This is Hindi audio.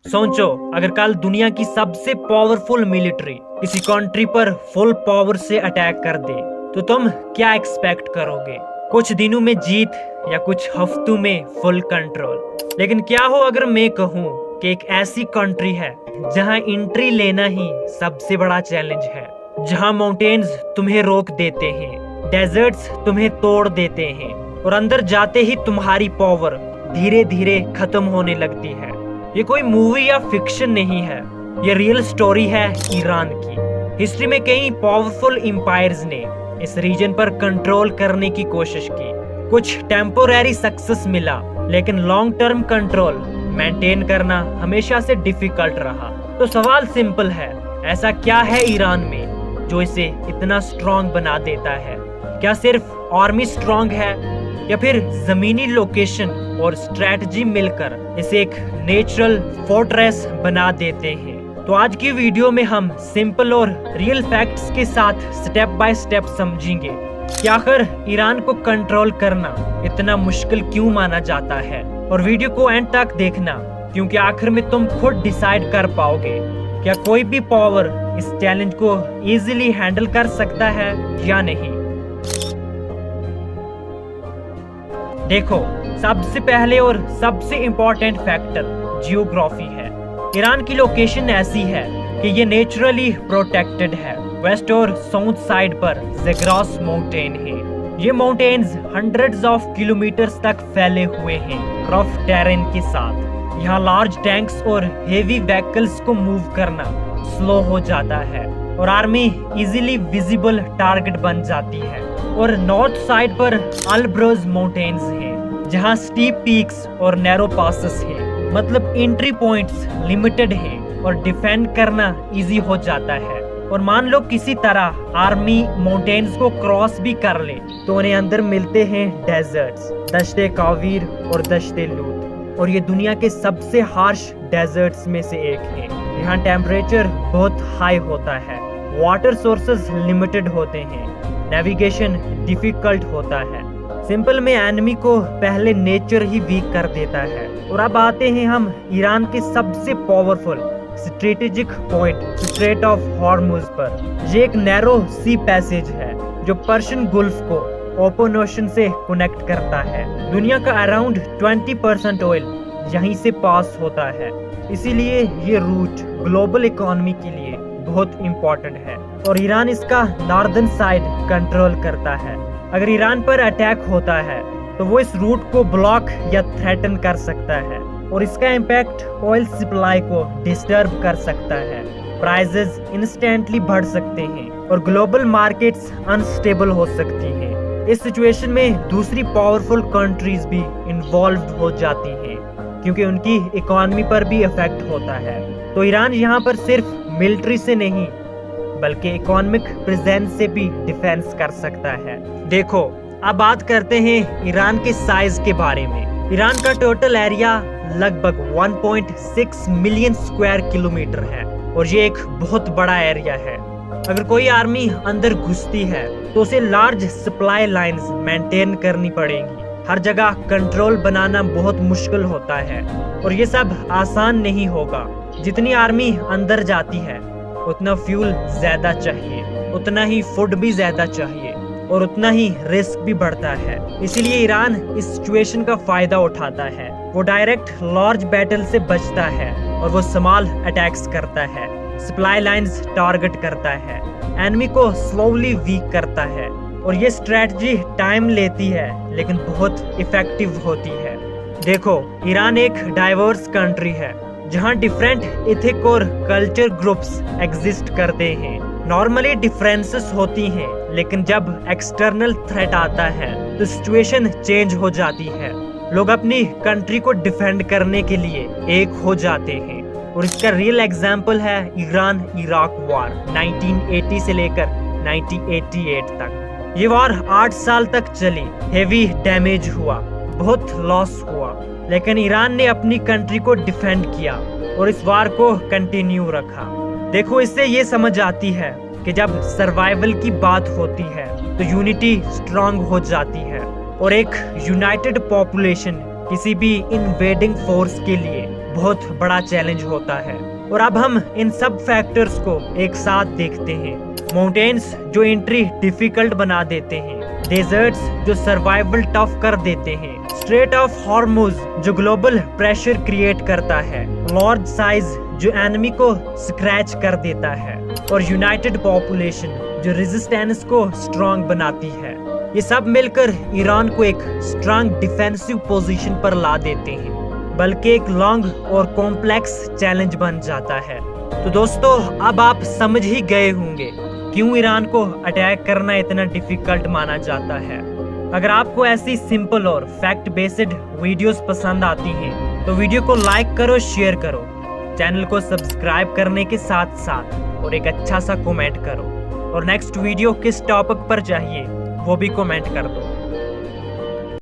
सोचो, अगर कल दुनिया की सबसे पावरफुल मिलिट्री किसी कंट्री पर फुल पावर से अटैक कर दे तो तुम क्या एक्सपेक्ट करोगे? कुछ दिनों में जीत या कुछ हफ्तों में फुल कंट्रोल? लेकिन क्या हो अगर मैं कहूँ कि एक ऐसी कंट्री है जहाँ एंट्री लेना ही सबसे बड़ा चैलेंज है, जहाँ माउंटेन्स तुम्हें रोक देते हैं, डेजर्ट्स तुम्हें तोड़ देते हैं और अंदर जाते ही तुम्हारी पावर धीरे धीरे खत्म होने लगती है। ये कोई मूवी या फिक्शन नहीं है, ये रियल स्टोरी है ईरान की। हिस्ट्री में कई पावरफुल एम्पायर्स ने इस रीजन पर कंट्रोल करने की कोशिश की। कुछ टेम्पोररी सक्सेस मिला, लेकिन लॉन्ग टर्म कंट्रोल मेंटेन करना हमेशा से डिफिकल्ट रहा। तो सवाल सिंपल है, ऐसा क्या है ईरान में जो इसे इतना स्ट्रॉन्ग बना देता है? क्या सिर्फ आर्मी स्ट्रॉन्ग है या फिर जमीनी लोकेशन और स्ट्रेटजी मिलकर इसे एक नेचुरल फोर्ट्रेस बना देते हैं? तो आज की वीडियो में हम सिंपल और रियल फैक्ट्स के साथ स्टेप बाय स्टेप समझेंगे कि आखिर ईरान को कंट्रोल करना इतना मुश्किल क्यों माना जाता है। और वीडियो को एंड तक देखना, क्योंकि आखिर में तुम खुद डिसाइड कर पाओगे क्या कोई भी पावर इस चैलेंज को इजीली हैंडल कर सकता है या नहीं। देखो, सबसे पहले और सबसे इम्पोर्टेंट फैक्टर जियोग्राफी है। ईरान की लोकेशन ऐसी है कि ये नेचुरली प्रोटेक्टेड है। वेस्ट और साउथ साइड पर ज़ेग्रास माउंटेन है। ये माउंटेन्स हंड्रेड्स ऑफ किलोमीटर्स तक फैले हुए हैं रफ टेरेन के साथ। यहाँ लार्ज टैंक्स और हेवी व्हीकल्स को मूव करना स्लो हो जाता है और आर्मी इजीली विजिबल टारगेट बन जाती है। और नॉर्थ साइड पर अल्ब्रोज माउंटेन्स हैं, जहाँ स्टीप पीक्स और नैरो पासेस हैं। मतलब एंट्री पॉइंट्स लिमिटेड हैं और डिफेंड करना इजी हो जाता है। और मान लो किसी तरह आर्मी माउंटेन्स को क्रॉस भी कर ले तो उन्हें अंदर मिलते हैं डेजर्ट्स, दश्ते कावीर और दश्ते लूत। और ये दुनिया के सबसे हार्श डेजर्ट्स में से एक है। यहाँ टेम्परेचर बहुत हाई होता है, वाटर सोर्सेज लिमिटेड होते हैं, नेविगेशन डिफिकल्ट होता है। सिंपल में एनिमी को पहले नेचर ही वीक कर देता है। और अब आते हैं हम ईरान के सबसे powerful strategic point straight of Hormuz पर। ये एक नैरो सी पैसेज है जो पर्शियन गुल्फ को ओपन ओशन से कनेक्ट करता है। दुनिया का अराउंड 20% ऑयल यहीं से पास होता है, इसीलिए ये रूट ग्लोबल इकोनॉमी के लिए बहुत इम्पोर्टेंट है। और ईरान इसका नॉर्दर्न साइड कंट्रोल करता है। अगर ईरान पर अटैक होता है तो वो इस रूट को ब्लॉक या थ्रेटन कर सकता है और इसका इम्पैक्ट ऑयल सप्लाई को डिस्टर्ब कर सकता है। प्राइसेस इंस्टेंटली बढ़ सकते हैं और ग्लोबल मार्केट्स अनस्टेबल हो सकती हैं। इस सिचुएशन में दूसरी पावरफुल कंट्रीज भी इन्वॉल्व हो जाती हैं, क्योंकि उनकी इकोनॉमी पर भी इफेक्ट होता है। तो ईरान यहाँ पर सिर्फ मिलिट्री से नहीं बल्कि इकोनॉमिक प्रेजेंस से भी डिफेंस कर सकता है। देखो, अब बात करते हैं ईरान के साइज के बारे में। ईरान का टोटल एरिया लगभग 1.6 मिलियन स्क्वायर किलोमीटर है और ये एक बहुत बड़ा एरिया है। अगर कोई आर्मी अंदर घुसती है तो उसे लार्ज सप्लाई लाइंस मेंटेन करनी पड़ेंगी। हर जगह कंट्रोल बनाना बहुत मुश्किल होता है और ये सब आसान नहीं होगा। जितनी आर्मी अंदर जाती है उतना फ्यूल ज्यादा चाहिए, उतना ही फूड भी ज्यादा चाहिए और उतना ही रिस्क भी बढ़ता है। इसीलिए ईरान इस सिचुएशन का फायदा उठाता है। वो डायरेक्ट लार्ज बैटल से बचता है और वो स्मॉल अटैक्स करता है, सप्लाई लाइंस टारगेट करता है, एनिमी को स्लोली वीक करता है। और ये स्ट्रेटजी टाइम लेती है लेकिन बहुत इफेक्टिव होती है। देखो, ईरान एक डाइवर्स कंट्री है जहाँ डिफरेंट एथिक और कल्चर ग्रुप्स एग्जिस्ट करते हैं। नॉर्मली डिफरेंसेस होती हैं, लेकिन जब एक्सटर्नल थ्रेट आता है तो सिचुएशन चेंज हो जाती है। लोग अपनी कंट्री को डिफेंड करने के लिए एक हो जाते हैं और इसका रियल एग्जाम्पल है ईरान इराक वॉर 1980 से लेकर 1988 तक। ये वॉर 8 साल तक चली, हेवी डैमेज हुआ, बहुत लॉस हुआ, लेकिन ईरान ने अपनी कंट्री को डिफेंड किया और इस वार को कंटिन्यू रखा। देखो, इससे ये समझ आती है कि जब सर्वाइवल की बात होती है तो यूनिटी स्ट्रांग हो जाती है और एक यूनाइटेड पॉपुलेशन किसी भी इन्वेडिंग फोर्स के लिए बहुत बड़ा चैलेंज होता है। और अब हम इन सब फैक्टर्स को एक साथ देखते हैं। माउंटेन्स जो एंट्री डिफिकल्ट बना देते हैं, डेजर्ट्स जो सर्वाइवल टफ कर देते हैं, स्ट्रेट ऑफ हॉर्मुज जो ग्लोबल प्रेशर क्रिएट करता है, लार्ज साइज जो एनिमी को स्क्रैच कर देता है, और यूनाइटेड पॉपुलेशन जो रेजिस्टेंस को स्ट्रांग बनाती है। ये सब मिलकर ईरान को एक स्ट्रांग डिफेंसिव पोजीशन पर ला देते हैं, बल्कि एक लॉन्ग और कॉम्प्लेक्स चैलेंज बन जाता है। तो दोस्तों, अब आप समझ ही गए होंगे क्यों ईरान को अटैक करना इतना डिफिकल्ट माना जाता है। अगर आपको ऐसी सिंपल और फैक्ट बेस्ड वीडियोस पसंद आती हैं तो वीडियो को लाइक करो, शेयर करो, चैनल को सब्सक्राइब करने के साथ साथ और एक अच्छा सा कमेंट करो। और नेक्स्ट वीडियो किस टॉपिक पर चाहिए वो भी कमेंट कर दो।